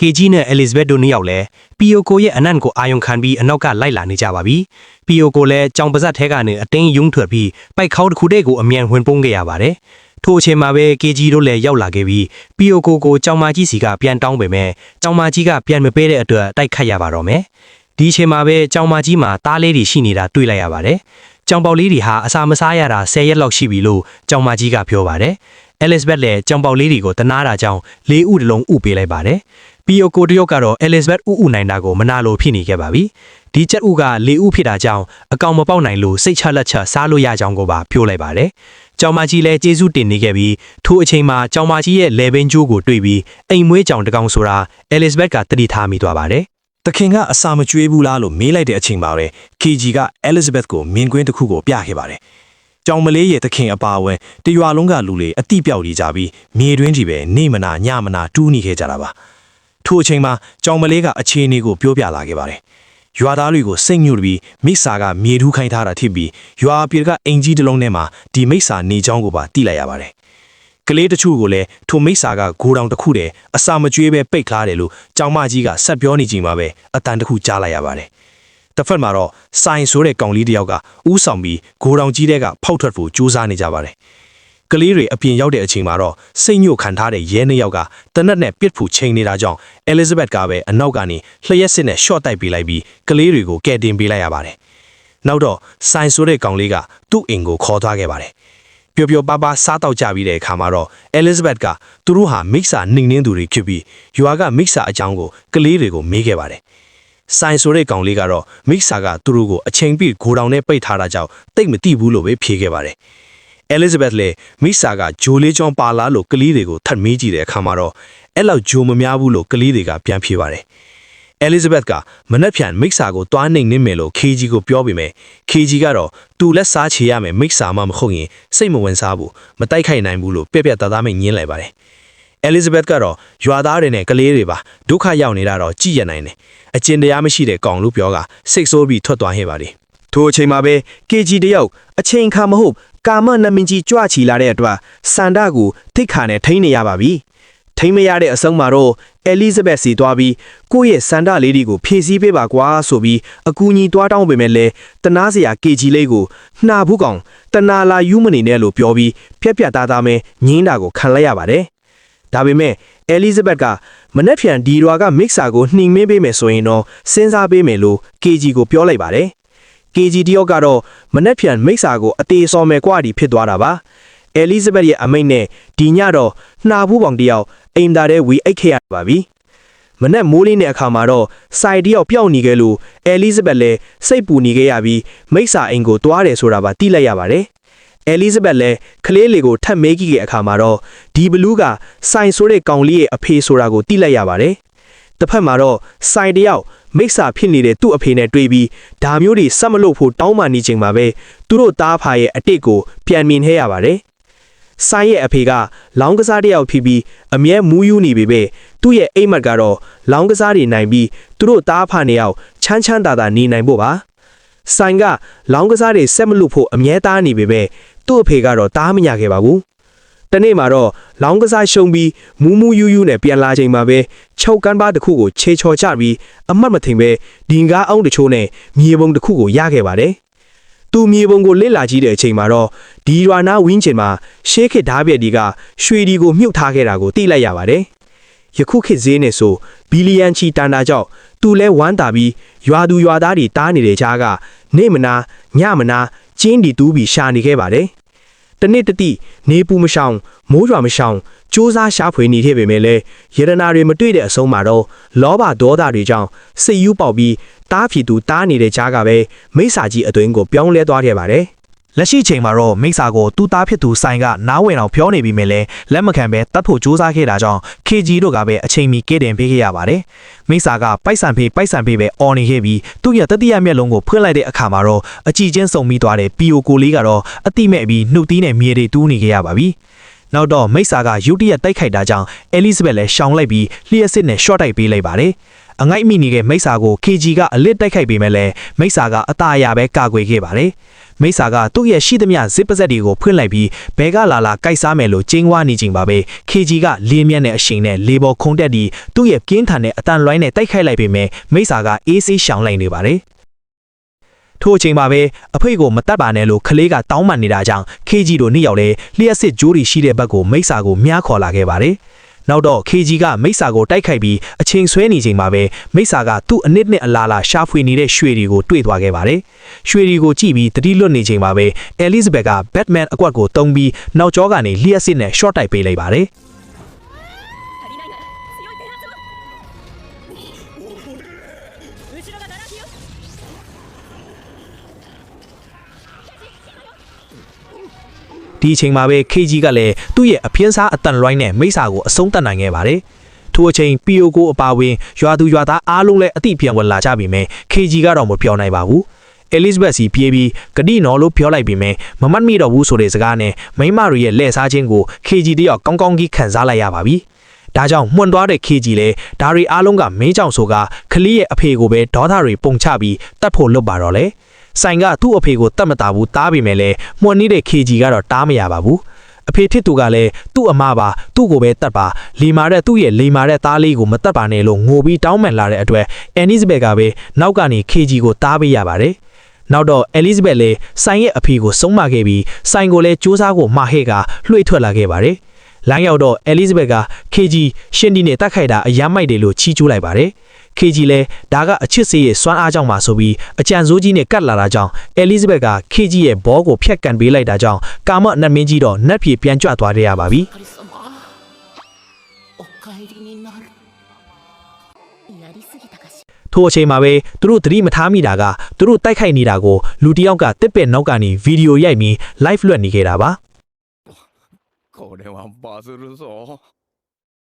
KG နဲ့ Elizabeth တို့နှစ်ယောက်လည်း PO ကိုရဲ့အနံ့ကိုအာယုံခံပြီးအနောက်ကလိုက်လာနေကြပါပြီ။ PO ကိုလည်းကြောင်ပါဇက်ထဲကနေအတင်းယုံထွက်ပြီးပိုက်ခေါက်တစ်ခုတည်းကိုအမြန်ဝင်ပုံးခဲ့ရပါတယ်။ထို့အချိန်မှာပဲ KG တို့လည်းရောက်လာခဲ့ပြီး PO ကိုကြောင်မကြီးစီကပြန်တောင်းပေမဲ့ကြောင်မကြီးကပြန်မပေးတဲ့အတွက်တိုက်ခတ်ရပါတော့မယ်။ဒီအချိန်မှာပဲကြောင်မကြီးမှာသားလေးတွေရှိနေတာတွေ့လိုက်ရပါတယ်။ကြောင်ပေါက်လေးတွေဟာအစာမစားရတာ10ရက်လောက်ရှိပြီလို့ကြောင်မကြီးကပြောပါတယ်။ Elizabeth လည်းကြောင်ပေါက်လေးတွေကိုတနာတာကြောင့်၄ဥတလုံးဥပေးလိုက်ပါတယ်။ PO ကိုတယောက်ကတော့ Elizabeth ဥနိုင်တာကိုမနာလိုဖြစ်နေခဲ့ပါပြီ။ဒီချက်ဥက၄ဥဖြစ်တာကြောင့်အကောင်မပေါက်နိုင်လို့စိတ်ချလက်ချစားလို့ရကြောင်းကိုပါပြောလိုက်ပါတယ်။ကြောင်မကြီးလည်းကျေးဇူးတင်နေခဲ့ပြီးထိုအချိန်မှာကြောင်မကြီးရဲ့လေဘင်းကျိုးကိုတွေ့ပြီးအိမ်မွေးကြောင်တကောင်ဆိုတာ Elizabeth ကတတိထားမိသွားပါတယ်။ တခင်ကအစာမကျွေးဘူးလားလို့မေးလိုက်တဲ့အချိန်မှာပဲ KG က Elizabeth ကိုမြင်ကွင်းတစ်ခုကိုပြခဲ့ပါတယ်။ကြောင်မလေးရဲ့တခင်အပါအဝင်တရွာလုံးကလူတွေအတိပြောက်ကြီးကြပြီးမြေတွင်းကြီးပဲနေမနာညမနာတူးနေခဲ့ကြတာပါ။ထိုအချိန်မှာကြောင်မလေးကအခြေအနေကိုပြောပြလာခဲ့ပါတယ်။ရွာသားတွေကိုစိတ်ညှို့ပြီးမိစ္ဆာကမြေထူးခိုင်းထားတာဖြစ်ပြီးရွာပြည်ကအင်ကြီးတစ်လုံးထဲမှာဒီမိစ္ဆာနေချောင်းကိုပါတိလိုက်ရပါတယ်။ကလေးတချို့ကိုလည်းထိုမိစ္ဆာကဂိုးတောင်တစ်ခုတည်းအစာမကျွေးပဲပိတ်ခလားတယ်လို့ကြောင်မကြီးကဆက်ပြောနေချိန်မှာပဲအတန်တစ်ခုကြားလိုက်ရပါတယ်။တစ်ဖက်မှာတော့ဆိုင်ဆိုတဲ့ကောင်လေးတစ်ယောက်ကဥဆောင်ပြီးဂိုးတောင်ကြီးတဲ့ကဖောက်ထွက်ဖို့ကြိုးစားနေကြပါတယ်။ကလေးတွေအပြင်ရောက်တဲ့အချိန်မှာတော့စိတ်ညှို့ခံထားတဲ့ရဲနှစ်ယောက်ကတနက်နဲ့ပြစ်ဖို့ချိန်နေတာကြောင့် Elizabeth ကပဲအနောက်ကနေလျှက်စစ်နဲ့ရှော့တိုက်ပေးလိုက်ပြီးကလေးတွေကိုကယ်တင်ပေးလိုက်ရပါတယ်။နောက်တော့ဆိုင်ဆိုတဲ့ကောင်လေးကသူ့အိမ်ကိုခေါ်သွားခဲ့ပါတယ်။ပျော်ပျော်ပါပါစားတော့ကြပြီးတဲ့အခါမှာတော့ Elizabeth ကသူတို့ဟာမိစ္ဆာနှိမ်နှင်းသူတွေဖြစ်ပြီးရွာကမိစ္ဆာအကြောင်းကိုကလေးတွေကိုမေးခဲ့ပါတယ်။ဆိုင်ဆိုတဲ့ကောင်လေးကတော့မိစ္ဆာကသူတို့ကိုအချိန်ပြည့်ဂိုးတောင်နဲ့ပိတ်ထားတာကြောင့်တိတ်မတိဘူးလို့ပဲဖြေခဲ့ပါတယ်။ Elizabeth လည်းမိစ္ဆာကဂျိုးလေးချောင်းပါလာလို့ကလေးတွေကိုထပ်မေးကြည့်တဲ့အခါမှာတော့အဲ့လောက်ဂျိုးမများဘူးလို့ကလေးတွေကပြန်ဖြေပါတယ်။ Elizabeth ကမနှက်ဖြန်မိစ္ဆာကိုတွားနှိမ်နှင်းမယ်လို့ KG ကိုပြောပေမဲ့ KG ကတော့သူလက်စားချေရမယ်မိစ္ဆာမှမဟုတ်ရင်စိတ်မဝင်စားဘူးမတိုက်ခိုက်နိုင်ဘူးလို့ပြက်ပြက်သားသားမဲ့ညင်းလိုက်ပါတယ်။ Elizabeth ကတော့ရွာသားတွေနဲ့ကလေးတွေပါဒုက္ခရောက်နေတာတော့ကြည်ရနိုင်တယ်။အကျဉ်တရားမရှိတဲ့ကောင်လို့ပြောကစိတ်ဆိုးပြီးထွက်သွားခဲ့ပါတယ်။ထိုအချိန်မှာပဲ KG တယောက်အချိန်ခါမဟုတ်ကာမနမင်ကြီးကြွချီလာတဲ့အတွက်စန္ဒကိုထိတ်ခါနဲ့ထိန်းနေရပါပြီ။ထိန်းမရတဲ့အဆုံးမှာတော့ Elizabeth စီသွားပြီးကိုယ့်ရဲ့စန္ဒလေးတွေကိုဖြည့်ဆည်းပေးပါကွာဆိုပြီးအကူအညီတွားတောင်းပေမဲ့လည်းတနာစရာ KG လေးကိုနှာဘူးကောင်တနာလာယူမနေနဲ့လို့ပြောပြီးပြက်ပြက်သားသားမဲငင်းတာကိုခံလိုက်ရပါတယ်။ဒါပေမဲ့ Elizabeth ကမနှက်ဖြန်ဒီရွာကမိစ္ဆာကိုနှိမ်မင်းပေးမယ်ဆိုရင်တော့စဉ်းစားပေးမယ်လို့ KG ကိုပြောလိုက်ပါတယ်။ KG တယောက်ကတော့မနှက်ဖြန်မိစ္ဆာကိုအသေးစော်မယ်ကွာဒီဖြစ်သွားတာပါ။ Elizabeth ရဲ့အမိန့်နဲ့ဒီညတော့နှာဘူးပေါင်တယောက်အိမ်သားတဲ့ဝီအိတ်ခဲ့ရပါပြီ။မနှက်မိုးလေးနဲ့အခါမှာတော့စိုက်တယောက်ပျောက်နေခဲ့လို့ Elizabeth လည်းစိတ်ပူနေခဲ့ရပြီးမိစ္ဆာအိမ်ကိုတွားတယ်ဆိုတာပါသိလိုက်ရပါတယ်။ Elizabeth လည်းကလေးလေးကိုထပ်မေးကြည့်တဲ့အခါမှာတော့ဒီဘလူးကစိုင်ဆိုတဲ့ကောင်လေးရဲ့အဖေဆိုတာကိုသိလိုက်ရပါတယ်။တစ်ဖက်မှာတော့စိုင်တယောက်မိစ္ဆာဖြစ်နေတဲ့သူ့အဖေနဲ့တွေ့ပြီးဒါမျိုးတွေဆက်မလို့ဖို့တောင်းပန်နေချိန်မှာပဲသူတို့သားဖာရဲ့အတိတ်ကိုပြန်မြင်ခဲ့ရပါတယ်။စိုင်ရဲ့အဖေကလောင်းကစားတယောက်ဖြစ်ပြီးအမြဲမူးယူနေပေမဲ့သူ့ရဲ့အိမ်မက်ကတော့လောင်းကစားတွေနိုင်ပြီးသူတို့သားဖာနှစ်ယောက်ချမ်းချမ်းသာသာနေနိုင်ဖို့ပါ။စိုင်ကလောင်းကစားတွေဆက်မလို့ဖို့အမြဲသားနေပေမဲ့သူ့အဖေကတော့တားမရခဲ့ပါဘူး။တနေ့မှာတော့လောင်းကစားရှုံးပြီးမူးယူယူနဲ့ပြန်လာချိန်မှာပဲချုပ်ကန်းပါတစ်ခုကိုခြေချော်ချပြီးအမှတ်မထင်ပဲဒီငါးအောင်တချို့နဲ့မြေပုံတစ်ခုကိုရခဲ့ပါတယ်။သူမြေပုံကိုလစ်လာကြည့်တဲ့အချိန်မှာတော့ဒီရွာနာဝင်းချင်မှာရှေးခေတ်ဓာပြက်ဒီကရွှေဒီကိုမြုပ်ထားခဲ့တာကိုသိလိုက်ရပါတယ်။ယခုခေတ်ဈေးနဲ့ဆိုဘီလီယံချီတန်တာကြောင့်သူလဲဝမ်းတာပြီးရွာသူရွာသားတွေတားနေတဲ့ကြားကနေမနာညမနာကျင်းဒီတူးပြီးရှာနေခဲ့ပါတယ်။တနေ့တတိနေပူမရှောင်မိုးရွာမရှောင်စူးစားရှာဖွေနေခဲ့ပေမဲ့လည်းရတနာတွေမတွေ့တဲ့အဆုံးမှာတော့လောဘဒေါသတွေကြောင့်စိတ်ယူပေါက်ပြီးတားဖြီသူတားနေတဲ့ကြားကပဲမိစ္ဆာကြီးအတွင်းကိုပြောင်းလဲသွားခဲ့ပါတယ်။လက်ရှိချိန်မှာတော့မိစ္ဆာကိုသူ့သားဖြစ်သူဆိုင်ကနားဝင်အောင်ပြောနေပြီးမြဲလဲလက်မခံပဲတတ်ဖို့စူးစမ်းခဲ့တာကြောင့် KG တို့ကပဲအချိန်မီကဲတင်ပေးခဲ့ရပါတယ်။မိစ္ဆာကပိုက်ဆံဖေးပဲအော်နေခဲ့ပြီးသူ့ရဲ့တတိယမျက်လုံးကိုဖွင့်လိုက်တဲ့အခါမှာတော့အကြည့်ချင်းစုံမိသွားတဲ့ PO ကိုလေးကတော့အတိမဲ့ပြီးနှုတ်သီးနဲ့မြေတွေတူးနေခဲ့ရပါပြီ။ နောက်တော့မိတ်ဆာကရုတ်တရက်တိုက်ခိုက်တာကြောင့်အဲလစ်ဘက်လည်းရှောင်လိုက်ပြီးလျှက်စစ်နဲ့ short တိုက်ပေးလိုက်ပါတယ်အငိုက်မိနေတဲ့မိတ်ဆာကို KG ကအလစ်တိုက်ခိုက်ပေးမဲ့လဲမိတ်ဆာကအသာအရပဲကာကွယ်ခဲ့ပါတယ်မိတ်ဆာကသူ့ရဲ့ရှိသမျှဇစ်ပစက်တွေကိုဖွင့်လိုက်ပြီးဘဲကလာကိုက်စားမယ်လို့ကျင်းဝါနေချိန်ပါပဲ KG ကလေးမြတ်နဲ့အရှိန်နဲ့လေပေါ်ခုန်တက်ပြီးသူ့ရဲ့ကင်းထန်တဲ့အတန်လွိုင်းနဲ့တိုက်ခိုက်လိုက်ပေမဲ့မိတ်ဆာကအေးဆေးရှောင်လိုက်နေပါတယ်ထို့အချိန်မှာပဲအဖေကိုမတတ်ပါနဲ့လို့ခလေးကတောင်းပန်နေတာကြောင့် KG တို့နှစ်ယောက်လည်းလျှက်စစ်ဂျိုးတွေရှိတဲ့ဘက်ကိုမိတ်ဆာကိုမြားခေါ်လာခဲ့ပါတယ်နောက်တော့ KG ကမိတ်ဆာကိုတိုက်ခိုက်ပြီးအချိန်ဆွဲနေချိန်မှာပဲမိတ်ဆာကသူ့အနစ်နဲ့အလားလားရှာဖွေနေတဲ့ရွှေတွေကိုတွေ့သွားခဲ့ပါတယ်။ရွှေတွေကိုကြည့်ပြီးတတိလွတ်နေချိန်မှာပဲ Elizabeth က Batman အကွက်ကိုတုံးပြီးနောက်ကျောကနေလျှက်စစ်နဲ့ short တိုက်ပေးလိုက်ပါတယ်။ဒီအချိန်မှာပဲ KG ကလည်းသူ့ရဲ့အပြင်းစားအတန်လွိုင်းနဲ့မိတ်ဆာကိုအဆုံးသတ်နိုင်ခဲ့ပါတယ်။ထို့အချိန် PO ကိုအပါဝင်ရွာသူရွာသားအားလုံးလည်းအတိပြန်ဝင်လာကြပြီမဲ့ KG ကတော့မပြောနိုင်ပါဘူး။ Elizabeth စီပြေးပြီးဂတိနော်လို့ပြောလိုက်ပြီးမဲ့မမတ်မိတော့ဘူးဆိုတဲ့စကားနဲ့မိမတွေရဲ့လက်စားခြင်းကို KG တယောက်ကောင်းကောင်းကြီးခံစားလိုက်ရပါပြီ။ဒါကြောင့်မှွန်သွားတဲ့ KG လည်းဒါတွေအားလုံးကမင်းကြောင့်ဆိုကခလီရဲ့အဖေကိုပဲဒေါသတွေပုံချပြီးတတ်ဖို့လုပ်ပါတော့လေ။ဆိုင်ကသူ့အဖေကိုတတ်မတာဘူးတားပေမဲ့လည်းမှွန်နေတဲ့ KG ကတော့တားမရပါဘူးအဖေထစ်သူကလည်းသူ့အမပါသူ့ကိုပဲတတ်ပါလီမာတဲ့သူ့ရဲ့လီမာတဲ့သားလေးကိုမတတ်ပါနဲ့လို့ငိုပြီးတောင်းပန်လာတဲ့အတွက် Elizabeth ကပဲနောက်ကနေ KG ကိုတားပေးရပါတယ်နောက်တော့ Elizabeth လည်းဆိုင်ရဲ့အဖေကိုဆုံးမခဲ့ပြီးဆိုင်ကိုလည်းစူးစမ်းကိုမှာဟဲ့ကလွှဲထွက်လာခဲ့ပါတယ်လမ်းရောက်တော့ Elizabeth က KG ရှင်ဒီနဲ့တက်ခိုက်တာအယမ်းမိုက်တယ်လို့ချီးကျူးလိုက်ပါတယ်KG လည်းဒါကအချစ်စေးရဲ့စွမ်းအားကြောင့်ပါဆိုပြီးအကြံစိုးကြီးနဲ့ကတ်လာတာကြောင့် Elizabeth က KG ရဲ့ဘောကိုဖျက်ကန်ပေးလိုက်တာကြောင့်ကာမနတ်မင်းကြီးတော့နတ်ပြေပြန်ကြွသွားရပါပြီထို့အချိန်မှာပဲသူတို့သတိမထားမိတာကသူတို့တိုက်ခိုက်နေတာကိုလူတစ်ယောက်ကတစ်ပက်နောက်ကနေဗီဒီယိုရိုက်ပြီး live လွှင့်နေခဲ့တာပါこれはバズるぞ。